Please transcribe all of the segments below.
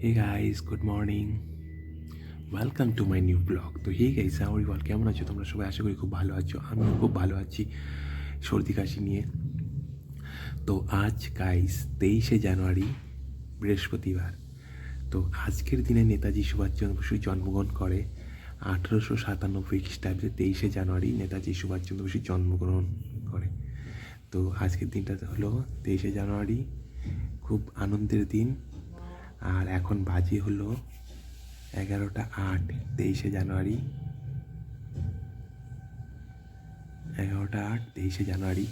Hey guys, good morning. Welcome to my new blog. তো hey guys, আমার বল কেমন আছো তোমরা সবাই? আশা করি খুব ভালো আছো। আমিও খুব ভালো আছি সর্দি কাশি নিয়ে। তো আজ গাইস 23শে জানুয়ারি, বৃহস্পতিবার। তো আজকের দিনে নেতাজি সুভাষচন্দ্র বসু জন্মগ্রহণ করে 1897 খ্রিস্টাব্দে। 23শে জানুয়ারি নেতাজি সুভাষচন্দ্র বসু জন্মগ্রহণ করে। তো আজকের দিনটা হলো 23শে জানুয়ারি, খুব আনন্দের দিন। আর এখন বাজে হলো 11টা 8। 23শে জানুয়ারি, 11টা 8, 23শে জানুয়ারি,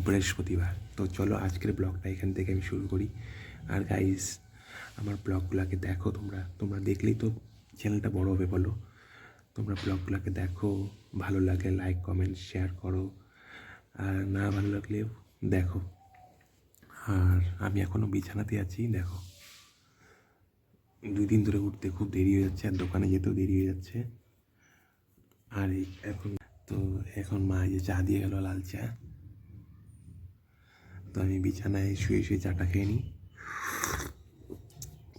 বৃহস্পতিবার। তো চলো আজকের ব্লগটা এখান থেকে আমি শুরু করি। আর গাইস, আমার ব্লগগুলোকে দেখো, তোমরা দেখলেই তো চ্যানেলটা বড় হবে বলো। তোমরা ব্লগগুলোকে দেখো, ভালো লাগলে লাইক কমেন্ট শেয়ার করো, আর না ভালো লাগলেও দেখো। আর আমি এখনও বিছানাতে আছি, দেখো 2 দিন ধরে উঠতে খুব দেরি হয়ে যাচ্ছে, আর দোকানে যেতেও দেরি হয়ে যাচ্ছে। আর এখন মা যে চা দিয়ে গেল, লাল চা। তো আমি বিছানায় শুয়ে শুয়ে চাটা খেয়ে নিই।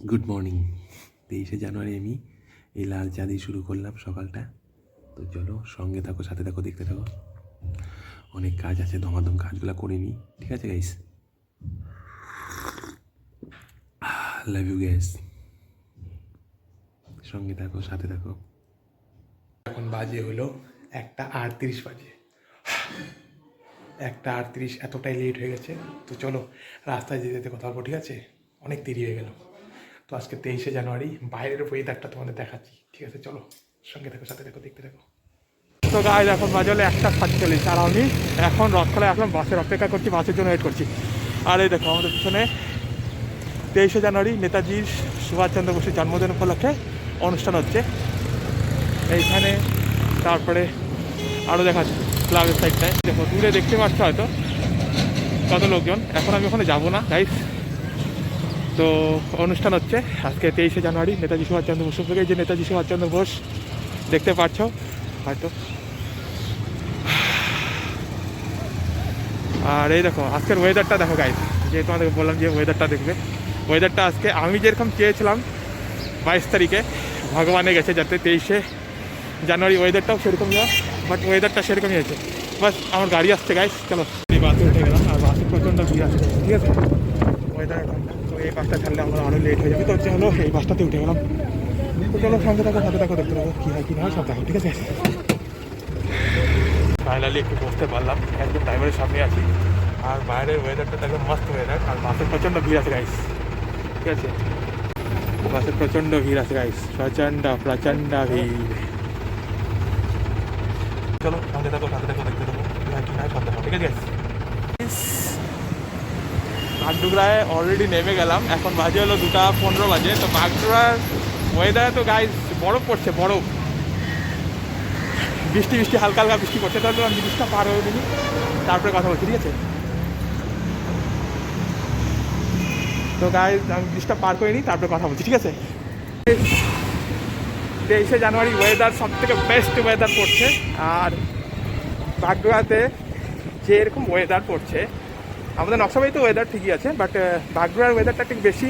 Good morning. 23শে জানুয়ারি আমি এই লাল চা দিয়ে শুরু করলাম সকালটা। তো চলো সঙ্গে থাকো, সাথে থাকো, দেখতে থাকো। অনেক কাজ আছে, দমাদম কাজগুলো করে নিই, ঠিক আছে গাইস? লাভ ইউ গাইস, সঙ্গে থাকো, সাথে থাকো। এখন বাজে হলো 1টা 38 বাজে। 1টা 38, এতটাই লেট হয়ে গেছে। তো চলো রাস্তায় যেতে যেতে কথা বলবো, ঠিক আছে? অনেক দেরি হয়ে গেল। তো আজকে 23শে জানুয়ারি, বাইরের ওয়েদারটা তোমাদের দেখাচ্ছি, ঠিক আছে? চলো সঙ্গে থাকো, সাথে থাকো, দেখতে থাকো। তো গাইজ এখন বাজে হলো 1টা 47, আর আমি এখন রথতলায় আসলাম, বাসের অপেক্ষা করছি, বাসের জন্য ওয়েট করছি। আর এই দেখো আমাদের পিছনে 23শে জানুয়ারি নেতাজির সুভাষচন্দ্র বসুর জন্মদিন উপলক্ষে অনুষ্ঠান হচ্ছে এইখানে। তারপরে আরও দেখাচ্ছি ক্লাবের সাইডটায়, দেখো দূরে দেখতে পাচ্ছ হয়তো কত লোকজন। এখন আমি ওখানে যাবো না গাইস। তো অনুষ্ঠান হচ্ছে আজকে 23শে জানুয়ারি নেতাজি সুভাষচন্দ্র বসু থেকে, যে নেতাজি সুভাষচন্দ্র বোস দেখতে পাচ্ছ হয়তো। আর এই দেখো আজকের ওয়েদারটা দেখো গাইস, যে তোমাদেরকে বললাম যে ওয়েদারটা দেখবে। ওয়েদারটা আজকে আমি যেরকম চেয়েছিলাম 22 তারিখে, ভগবানে গেছে যাতে 23শে জানুয়ারি ওয়েদারটাও সেরকমই হয়, বাট ওয়েদারটা সেরকমই আছে। বাস আমার গাড়ি আসছে গাইস, চলো এই বাসে উঠে গেলাম। আর বাসে প্রচণ্ড ভিড় আছে, ঠিক আছে? ওয়েদার ঠান্ডা, তো এই বাসটা ছাড়লে আমরা আরও লেট হয়ে যাবে। তো হচ্ছে হলো এই বাসটাতে উঠে গেলাম। তো চলো সঙ্গে থাকো, সাথে থাকো, দেখতে থাকো কী হয় কী না হয় সব দেখো, ঠিক আছে? ফাইনালি একটু বসতে পারলাম, একদম ড্রাইভারের সামনে আছি। আর বাইরের ওয়েদারটা একদম মস্ত ওয়েদার। আর বাসে প্রচণ্ড ভিড় আছে গাইস, ঠিক আছে? বাসে প্রচণ্ড ভিড় আছে গাইস, প্রচণ্ড ভিড়। চলো সঙ্গে থাকো, সাথে থাকো, দেখতে থাকো কী হয় কী না হয় সব দেখো, ঠিক আছে? বাগডোগরায় অলরেডি নেমে গেলাম, এখন বাজে হলো 2টা 15 বাজে। তো বাগডোগরার ওয়েদারে তো গাইস বরফ পড়ছে, বরফ, বৃষ্টি হালকা হালকা বৃষ্টি পড়ছে। তাহলে আমি জিনিসটা পার হয়ে দিই, তারপরে কথা বলছি, ঠিক আছে? তো গাইস আমি ব্রিজটা পার করে নিই, তারপরে কথা বলছি, ঠিক আছে? 23শে জানুয়ারি ওয়েদার সব থেকে বেস্ট ওয়েদার পড়ছে। আর বাগডোগরাতে যে এরকম ওয়েদার পড়ছে, আমাদের নকশাবাড়িতে ওয়েদার ঠিকই আছে, বাট বাগডোগরার ওয়েদারটা ঠিক বেশি,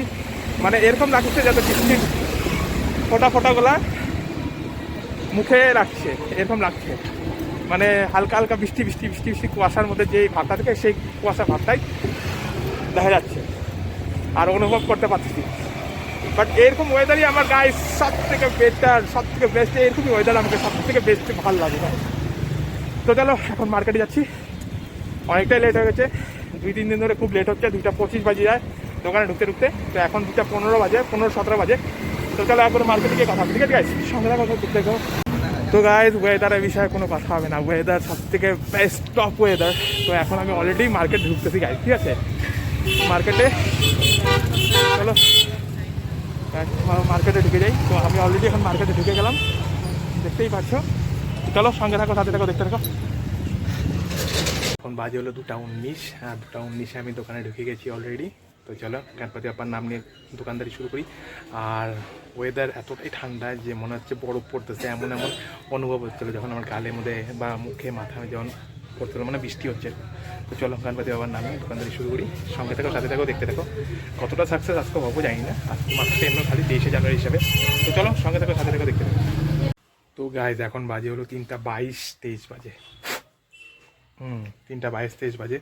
মানে এরকম লাগছে যাতে বৃষ্টির ফোটাগুলা মুখে রাখছে, এরকম লাগছে। মানে হালকা হালকা বৃষ্টি কুয়াশার মধ্যে যে ভাবটা থেকে, সেই কুয়াশা ভাবটাই দেখা যাচ্ছে আর অনুভব করতে পারছি। বাট এরকম ওয়েদারই আমার গায়ে সব থেকে বেটার, সব থেকে বেস্ট। এরকমই ওয়েদার আমাকে সব থেকে বেস্ট ভালো লাগে। তো চলো এখন মার্কেটে যাচ্ছি, অনেকটাই লেট হয়ে গেছে, 2-3 দিন ধরে খুব লেট হচ্ছে। 2টা 25 বাজে যায় দোকানে ঢুকতে, তো এখন 2টা 15 বাজে, 15-17 বাজে। তো চলো একবার মার্কেটে গিয়ে কথা হবে, ঠিক আছে গাইস? সঙ্গে কথা ঢুকতে গো। তো গাইস ওয়েদারের বিষয়ে কোনো কথা হবে না, ওয়েদার সব থেকে বেস্ট টপ ওয়েদার। তো এখন আমি অলরেডি মার্কেটে ঢুকতেছি গাইস, ঠিক আছে? মার্কেটে চলো মার্কেটে ঢুকে যাই। তো আমি অলরেডি এখন মার্কেটে ঢুকে গেলাম, দেখতেই পাচ্ছ। চলো সঙ্গে থাকো, সাথে থাকো, দেখতে থাকো। এখন বাজে হলো 2টা 19, আর 2টা 19-এ আমি দোকানে ঢুকে গেছি অলরেডি। তো চলো গণপতি বাপ্পার নাম নিয়ে দোকানদারি শুরু করি। আর ওয়েদার এতটাই ঠান্ডা যে মনে হচ্ছে বরফ পড়তেছে, এমন অনুভব হচ্ছিলো যখন আমার গালের মধ্যে বা মুখে মাথায় যখন পড়তে মানে বৃষ্টি হচ্ছে। তো চলো গণপতি বাবার নামে দোকানদারি শুরু করি। সঙ্গে থাকো, সাথে থাকো, দেখতে থাকো। কতটা সাকসেস আজকে হবো জানি না, আজকে মাত্র এমন খালি 23শে জানুয়ারি হিসাবে। তো চলো সঙ্গে থাকো, সাথে থাকো, দেখতে থাকো। তো গাইজ এখন বাজে হলো 3:22-23 বাজে। 3:22-23 বাজে।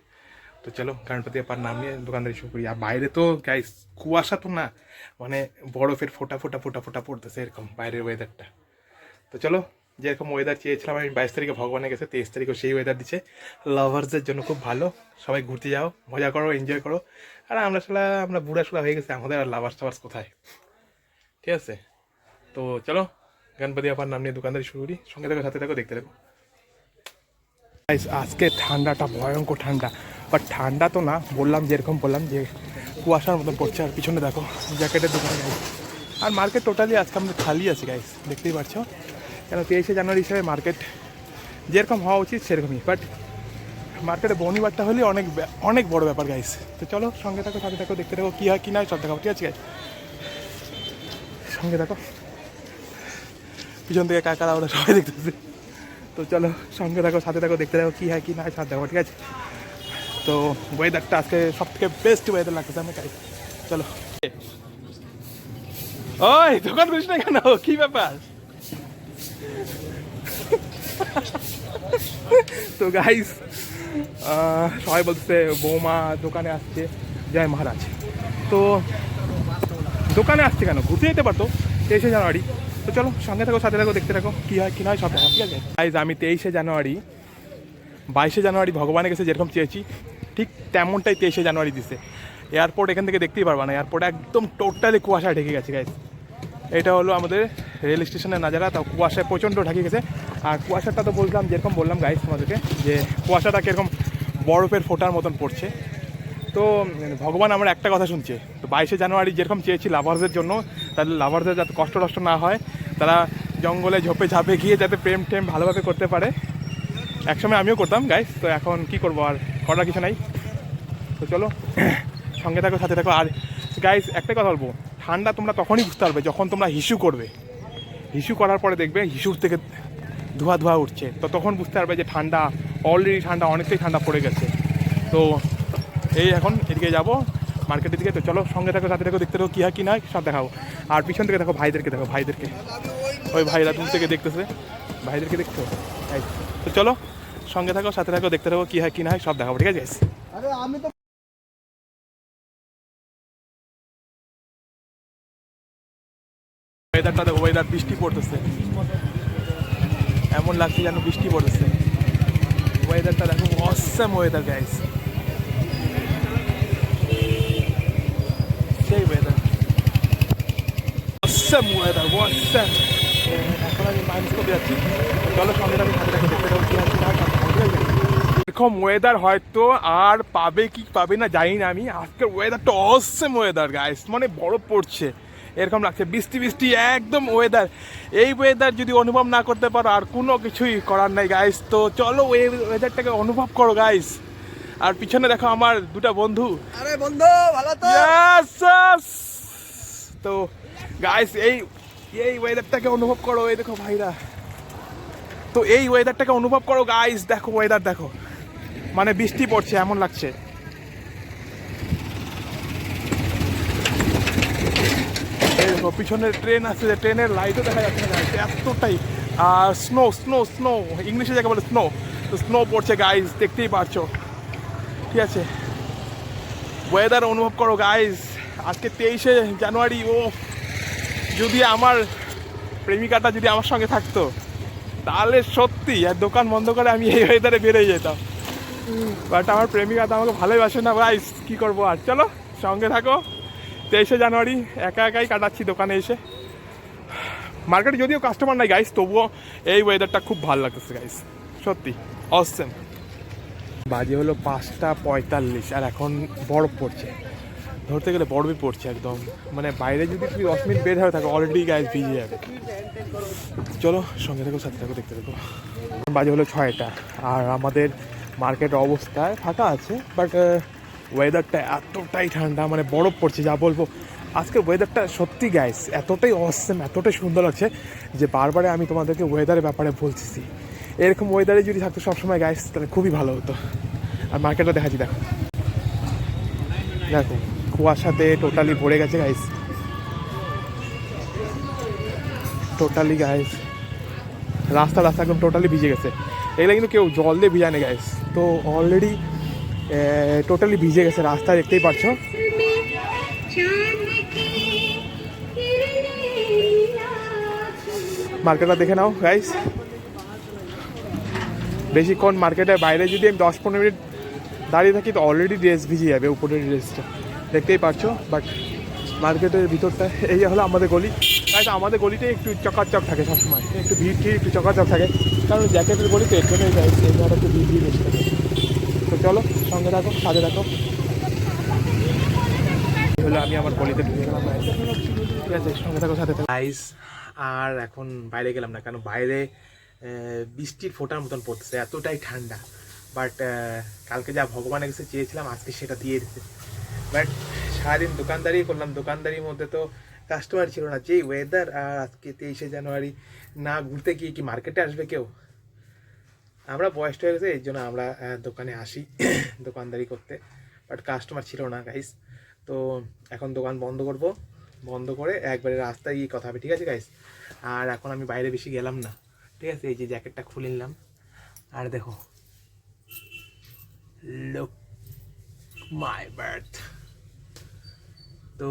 তো চলো গণপতি বাবার নাম নিয়ে দোকানদারি শুরু করি। আর বাইরে তো গাইজ কুয়াশা তো না, মানে বরফের ফোটা ফোটা ফোটা ফোটা পড়তেছে এরকম বাইরের ওয়েদারটা। তো চলো যেরকম ওয়েদার চেয়েছিলাম আমি 22 তারিখে ভগবানের গেছে, 23 তারিখেও সেই ওয়েদার দিচ্ছে। লাভার্সদের জন্য খুব ভালো, সবাই ঘুরতে যাও, মজা করো, এনজয় করো। আর আমরা বুড়া হয়ে গেছে, আমাদের আর লাভার্স টাভার্স কোথায়, ঠিক আছে। তো চলো গণপতি বাবার নাম নিয়ে দোকানদারি শুরু করি। সঙ্গে থাকো, সাথে থাকো, দেখতে থাকো। আজকে ঠান্ডাটা ভয়ঙ্কর ঠান্ডা, বাট ঠান্ডা তো না, বললাম যেরকম বললাম যে কুয়াশার মতন পড়ছে। আর পিছনে দেখো জ্যাকেটের দোকানে গাইস, আর মার্কেট টোটালি আজকে আমাদের খালি আছে গাইস, দেখতেই পাচ্ছ। কেন 23শে জানুয়ারি হিসাবে মার্কেট যেরকম হওয়া উচিত সেরকমই, বাট মার্কেটে বনিবারটা হলে অনেক বড় ব্যাপার গাইস। তো চলো সঙ্গে থাকো, সাথে থাকো, দেখতে থাকো, কী হয় কী নয় সব দেখাবো, ঠিক আছে গাইস। সঙ্গে থাকো, পিছন থেকে কাকারা ওরা সবাই দেখতেছে। তো চলো সঙ্গে থাকো, সাথে থাকো, দেখতে থাকো, কী হয় কী নয় সব দেখাবো, ঠিক আছে। তো ওয়েদারটা আজকে সব থেকে বেস্ট ওয়েদার লাগতেছে আমি গাইস। চলো ওই দোকান করিস না কেন, কী ব্যাপার? তো গাইস সবাই বলছে বৌমা দোকানে আসছে, জয় মহারাজ। তো দোকানে আসছে কেন, ঘুরতে যেতে পারতো 23শে জানুয়ারি। তো চলো সঙ্গে থাকো, সাথে থাকো, দেখতে থাকো, কী হয় কী নয় সব দেখা, ঠিক আছে গাইস। আমি 23শে জানুয়ারি 22শে জানুয়ারি ভগবানের কাছে যেরকম চেয়েছি ঠিক তেমনটাই 23শে জানুয়ারি দিচ্ছে। এয়ারপোর্ট এখান থেকে দেখতেই পারবা না, এয়ারপোর্ট একদম টোটালি কুয়াশায় ঢেকে গেছে গাইস। এটা হলো আমাদের রেল স্টেশনের নাজারা, তাও কুয়াশায় প্রচণ্ড ঢেকে গেছে। আর কুয়াশাটা তো বললাম যেরকম বললাম গাইস তোমাদেরকে, যে কুয়াশাটা কীরকম বরফের ফোটার মতন পড়ছে। তো ভগবান আমার একটা কথা শুনছে। তো 22শে জানুয়ারি যেরকম চেয়েছি লাভার্সদের জন্য, তাহলে লাভার্সদের যাতে কষ্ট টষ্ট না হয়, তারা জঙ্গলে ঝোপে ঝাঁপে গিয়ে যাতে প্রেম টেম ভালোভাবে করতে পারে। একসময় আমিও করতাম গাইস, তো এখন কি করবো, আর করার কিছু নাই। তো চলো সঙ্গে থাকো, সাথে থাকো। আর গাইস একটাই কথা বলবো, ঠান্ডা তোমরা তখনই বুঝতে পারবে যখন তোমরা হিসু করবে। হিসু করার পরে দেখবে হিসুর থেকে ধোঁয়া ধোঁয়া উঠছে, তো তখন বুঝতে পারবে যে ঠান্ডা অলরেডি অনেকটাই ঠান্ডা পড়ে গেছে। তো এই এখন এদিকে যাবো মার্কেটের দিকে। তো চলো সঙ্গে থাকো, সাথে থাকো, দেখতে থাকো, কী হয় কী নয় সব দেখাবো। আর পিছন থেকে দেখো ভাইদেরকে, দেখো ভাইদেরকে, ওই ভাইরা দূর থেকে দেখতেছে, ভাইদেরকে দেখছো। তো চলো সঙ্গে থাকো, সাথে থাকো, দেখতে থাকো, কী হয় কী নয় সব দেখাবো, ঠিক আছে। আমি তো ওয়েদারটা দেখো, ওয়েদার বৃষ্টি পড়তেছে, এমন লাগছে যেন বৃষ্টি পড়তেছে। ওয়েদারটা দেখো, অসাম ওয়েদার গাইস, সেই ওয়েদার, অসাম ওয়েদার, অসাম। এখন আমি মাইনাস করতে যাচ্ছি, চলো সঙ্গে আমি সাথে থাকো, দেখতে থাকো, কী হয় কী নয় সব দেখাবো, ঠিক আছে। এরকম ওয়েদার হয়তো আর পাবে কি পাবে না জানি না আমি, আজকের ওয়েদারটা অসাম ওয়েদার গাইস, মানে বরফ পড়ছে এরকম লাগছে, বৃষ্টি বৃষ্টি একদম ওয়েদার। এই ওয়েদার যদি অনুভব না করতে পারো আর কোনো কিছুই করার নাই গাইস। তো চলো এই ওয়েদারটাকে অনুভব করো গাইস। আর পিছনে দেখো আমার দুটা বন্ধু, আরে বন্ধু ভালো তো? তো গাইস এই ওয়েদারটাকে অনুভব করো, এই দেখো ভাইরা, তো এই ওয়েদারটাকে অনুভব করো গাইস। দেখো ওয়েদার দেখো, মানে বৃষ্টি পড়ছে এমন লাগছে। এই দেখো পিছনের ট্রেন আছে, ট্রেনের লাইটও দেখা যাচ্ছে না গাইস, এতটাই। আর স্নো স্নো স্নো ইংলিশে যাকে বলে স্নো, তো স্নো পড়ছে গাইস, দেখতেই পারছো, ঠিক আছে। ওয়েদার অনুভব করো গাইস। আজকে 23শে জানুয়ারি। ও যদি আমার প্রেমিকাটা যদি আমার সঙ্গে থাকতো তাহলে সত্যি আর দোকান বন্ধ করে আমি এই ওয়েদারে বেরিয়ে যেতাম, বাট আমার প্রেমিকা তো আমাকে ভালোবাসে না গাইস, কী করবো আর। চলো সঙ্গে থাকো, 23শে জানুয়ারি একা একাই কাটাচ্ছি দোকানে এসে। মার্কেটে যদিও কাস্টমার নাই গাইস, তবুও এই ওয়েদারটা খুব ভালো লাগতেছে গাইস, সত্যি অসম। বাজে হলো 5:45 আর এখন বরফ পড়ছে, ধরতে গেলে বরফই পড়ছে একদম, মানে বাইরে যদি তুমি 10 মিনিট বের হয়ে থাকো অলরেডি গাইস ভিজে যাবে। চলো সঙ্গে থাকো, সাথে থাকো, দেখতে থাকো। বাজে হলো 6টা আর আমাদের মার্কেট অবস্থায় ফাঁকা আছে, বাট ওয়েদারটা এতটাই ঠান্ডা, মানে বরফ পড়ছে যা বলবো। আজকের ওয়েদারটা সত্যি গাইস এতটাই অসম, এতটাই সুন্দর লাগছে যে বারবারে আমি তোমাদেরকে ওয়েদারের ব্যাপারে বলতেছি। এরকম ওয়েদারে যদি থাকতো সবসময় গাইস তাহলে খুবই ভালো হতো। আর মার্কেটটা দেখাচ্ছি, দেখো দেখো কুয়াশাতে টোটালি ভরে গেছে গাইস, টোটালি গাইস রাস্তা একদম টোটালি ভিজে গেছে। এগুলো কিন্তু কেউ জল দিয়ে ভিজায়নি গাইস, তো অলরেডি টোটালি ভিজে গেছে রাস্তা, দেখতেই পাচ্ছ। মার্কেটটা দেখে নাও গাইস, বেশিক্ষণ মার্কেটের বাইরে যদি আমি 10-15 মিনিট দাঁড়িয়ে থাকি তো অলরেডি ড্রেস ভিজে যাবে, উপরের ড্রেসটা দেখতেই পাচ্ছ। বাট মার্কেটের ভিতরটা এই হলো আমাদের গলি গাইস। আমাদের গলিতে একটু চকাচক থাকে সবসময়, একটু ভিড় একটু চকাচক থাকে, কারণ জ্যাকেটের গলিতে এর জন্যই গাইস এই জায়গাটা একটু ভিড় বেশি থাকে। তো চলো সঙ্গে থাকো, সাথে থাকো। হলো আমি আমার গলিতে ঢুকে গেলাম গাইস, ঠিক আছে, সঙ্গে থাকো সাথে থাকো গাইস। আর এখন বাইরে গেলাম না, কারণ বাইরে বৃষ্টির ফোঁটার মতন পড়তেছে, এতটাই ঠান্ডা। বাট কালকে যা ভগবানের কাছে চেয়েছিলাম আজকে সেটা দিয়ে দিতে। বাট সারাদিন দোকানদারি করলাম, দোকানদারির মধ্যে তো কাস্টমার ছিল না, যেই ওয়েদার। আর আজকে 23শে জানুয়ারি, না ঘুরতে গিয়ে কি মার্কেটে আসবে কেউ? আমরা বয়সটা হয়ে গেছে, এই জন্য আমরা দোকানে আসি দোকানদারি করতে, বাট কাস্টমার ছিল না গাইস। তো এখন দোকান বন্ধ করব, বন্ধ করে একবারে রাস্তায় গিয়ে কথা হবে, ঠিক আছে গাইস। আর এখন আমি বাইরে বেশি গেলাম না, ঠিক আছে। এই যে জ্যাকেটটা খুলে নিলাম, আর দেখো লুক মাই বার্থ। তো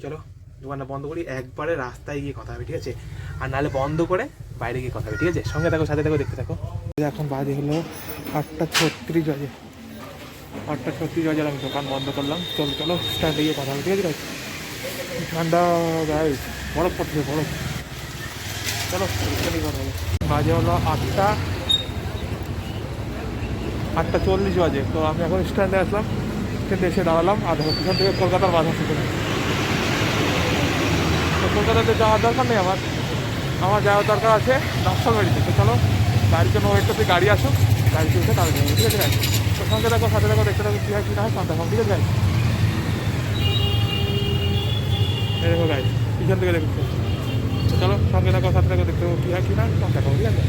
চলো দোকানটা বন্ধ করি, একবারে রাস্তায় গিয়ে কথা হবে, ঠিক আছে। আর নাহলে বন্ধ করে বাইরে গিয়ে কথা হবে, ঠিক আছে। সঙ্গে থাকো, সাথে থাকো, দেখতে থাকো। এখন বাজে হলো 8:36 বাজে, 8:36 বাজে আমি দোকান বন্ধ করলাম। চলো চলো স্ট্যান্ডে গিয়ে কথা হবে, ঠিক আছে। ঠান্ডা গায়ে বরফ পড়ছে, বরফ। চলো স্ট্যান্ডে কথা হবে। বাজে হলো 8:40 বাজে। তো আমি এখন স্ট্যান্ডে আসলাম, স্ট্যান্ডে এসে দাঁড়ালাম। আর ধরো পিছন থেকে কলকাতার বাস আসছে, তো কলকাতাতে যাওয়ার দরকার নেই আমার, যাওয়ার দরকার আছে নকশালবাড়িতে। তো চলো গাড়ির জন্য ওয়েট করতে, গাড়ি আসুক, গাড়িতে উঠে তাহলে যাবো, ঠিক আছে। তো সঙ্গে দেখো, সাথে দেখো, দেখতে থাকো, কী হয় কী না হয় সঙ্গে দেখো, ঠিক আছে। দেখো গাড়ি পিছন থেকে দেখছো, তো চলো সঙ্গে দেখো, সাথে দেখো, দেখতে থাকো, কী হয় কী না সঙ্গে দেখো, ঠিক আছে।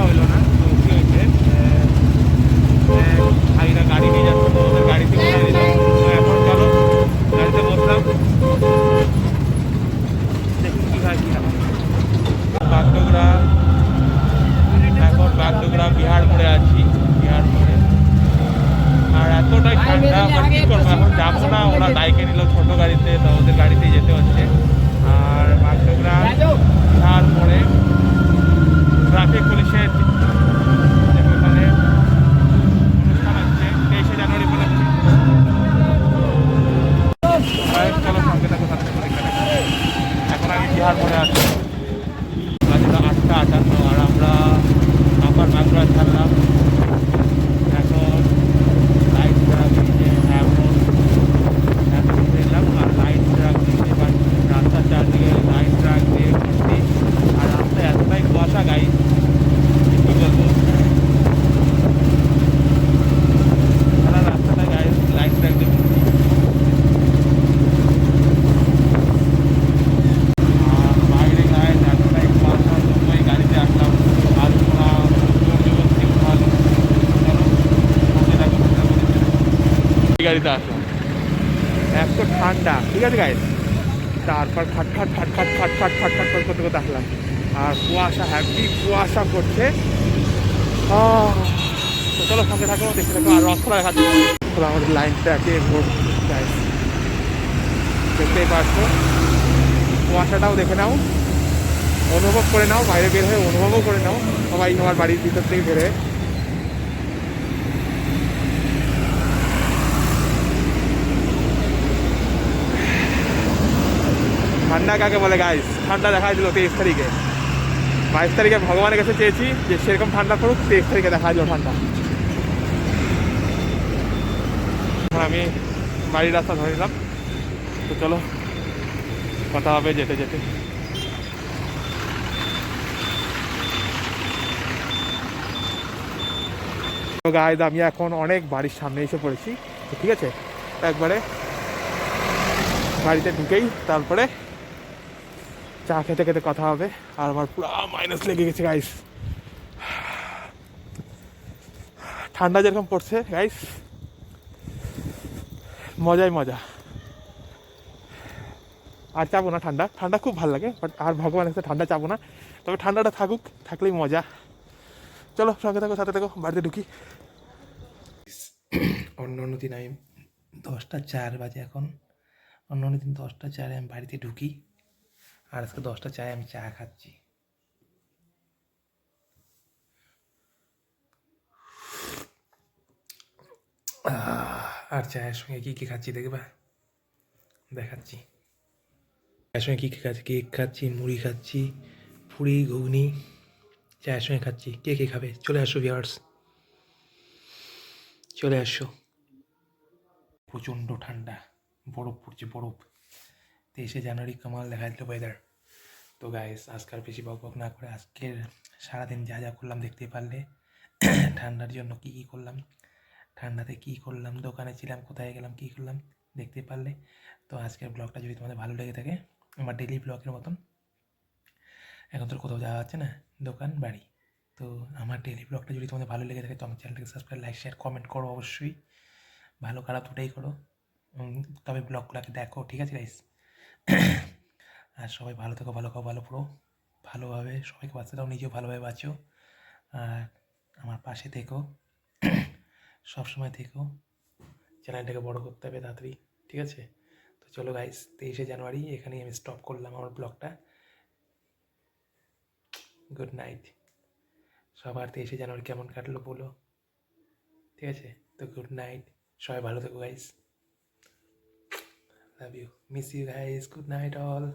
হইলো না, তো কী হয়েছে, ভাইরা গাড়ি নিয়ে যাচ্ছে, তো ওদের গাড়িতে উঠে দিল। তো এখন চলো গাড়িতে বসলাম, দেখি কী হয় কী না। বাগডোগরা, এখন বাগডোগরা বিহার মোড়ে আছি, বিহার মোড়ে। আর এতটাই ঠান্ডা, আবার কী করবো, এখন যাবো না, ওরা দায়কে নিল ছোটো গাড়িতে, তো ওদের গাড়িতেই যেতে হচ্ছে। আর বাগডোগরা বিহার মোড়ে ট্রাফিক পুলিশের ওখানে অনুষ্ঠান হচ্ছে 23শে জানুয়ারি উপলক্ষে। চলো সঙ্গে থাকো, সাথে থাকো, দেখতে থাকো। এখন আমি বিহার মোড়ে আছি, বাজে 8:58, আর আমরা আবার বাগড়া ছাড়লাম। এখন লাইট ট্রাক এখন এলাম, আর লাইট ট্রাক দেখতে পাচ্ছি রাস্তার চারদিকে লাইট ট্রাক দিয়ে ভর্তি। আর রাস্তায় এতটাই কুয়াশা গাই, কী বলবো, সারা রাস্তাটা গাড়ি লাইট ট্রাক দিয়ে ভর্তি। আর বাইরে গায়ে এতটাই কুয়াশার জন্যই গাড়িতে আসলাম। আর সিংহাল, চলো সঙ্গে থাকো, গাড়িতে আসলাম, এত ঠান্ডা, ঠিক আছে গাইস। তারপর খাট খাট খাট খাট খাট খাট খাট খাট করতে করতে আসলাম, আর কুয়াশা, হ্যাপি কুয়াশা করছে। তো চলো সঙ্গে থাকো, দেখতে থাকো। আর রসগোল্লা দেখাচ্ছি, আমাদের লাইনটাকে গাইস দেখতেই পাচ্ছ, কুয়াশাটাও দেখে নাও, অনুভব করে নাও, বাইরে বের হয়ে অনুভবও করে নাও সবাই, আমার বাড়ির ভিতর থেকে বের হয়ে। ঠান্ডা কাকে বলে গাইস? ঠান্ডা দেখা দিল 23 তারিখে, 22 তারিখে ভগবানের কাছে চেয়েছি যে সেরকম ঠান্ডা পড়ুক, 23 তারিখে দেখা দিল ঠান্ডা। আমি বাড়ির রাস্তা ধরে নিলাম, তো চলো কথা হবে যেতে যেতে। তো গাইস আমি এখন অনেক বাড়ির সামনে এসে পড়েছি, তো ঠিক আছে, একবারে বাড়িতে ঢুকেই তারপরে চা খেতে খেতে কথা হবে। আর আমার পুরো মাইনাস লেগে গেছে গাইস, ঠান্ডা যেরকম পড়ছে গাইস, মজাই মজা। আর চাবো না ঠান্ডা, ঠান্ডা খুব ভালো লাগে, বাট আর ভগবানের কাছে ঠান্ডা চাবো না। তবে ঠান্ডাটা থাকুক, থাকলেই মজা। চলো সঙ্গে থাকো, সাথে থাকো, বাড়িতে ঢুকি। অন্য দিন আমি 10টা 4 বাজে এখন, অন্য দিন 10টা 4 আমি বাড়িতে ঢুকি, আর আজকে 10টা 4 আমি চা খাচ্ছি। আর চায়ের সঙ্গে কী কী খাচ্ছি দেখবা, দেখাচ্ছি। চায়ের সঙ্গে কী কী খাচ্ছি, কেক খাচ্ছি, মুড়ি খাচ্ছি, পুরি ঘুগনি চায়ের সঙ্গে খাচ্ছি। কে কে খাবে চলে আসো ভিউয়ার্স, চলে আসো। প্রচণ্ড ঠান্ডা, বরফ পড়ছে বরফ। 23শে জানুয়ারি কামাল দেখা দিল ওয়েদার। তো গাইস আজকে আর বেশি বক বক না করে আজকের সারাদিন যা যা করলাম দেখতে পারলে। ঠান্ডার জন্য কী কী করলাম, ঠান্ডাতে কী করলাম, দোকানে ছিলাম, কোথায় গেলাম, কী করলাম দেখতে পারলে। তো আজকের ব্লগটা যদি তোমাদের ভালো লেগে থাকে, আমার ডেলি ব্লগের মতন, এখন তো কোথাও যাওয়া হচ্ছে না, দোকান বাড়ি। তো আমার ডেলি ব্লগটা যদি তোমাদের ভালো লেগে থাকে তো আমার চ্যানেলটাকে সাবস্ক্রাইব, লাইক, শেয়ার, কমেন্ট করো অবশ্যই। ভালো খারাপ দুটাই করো, তবে ব্লগগুলোকে দেখো, ঠিক আছে গাইস? আর সবাই ভালো থেকো, ভালো খাও, ভালো পড়ো, ভালোভাবে সবাইকে বাঁচতে দাও, নিজেও ভালোভাবে বাঁচো। আর আমার পাশে থেকো, সবসময় থেকো। চ্যানেলটাকে বড় করতে হবে তাড়াতাড়ি, ঠিক আছে? তো চলো গাইস, 23শে জানুয়ারি এখানেই আমি স্টপ করলাম আমার ব্লগটা। Good night. সবার 23শে জানুয়ারি কেমন কাটলো বলো, ঠিক আছে? তো গুড নাইট, সবাই ভালো থেকো guys, love you, miss you guys, good night all.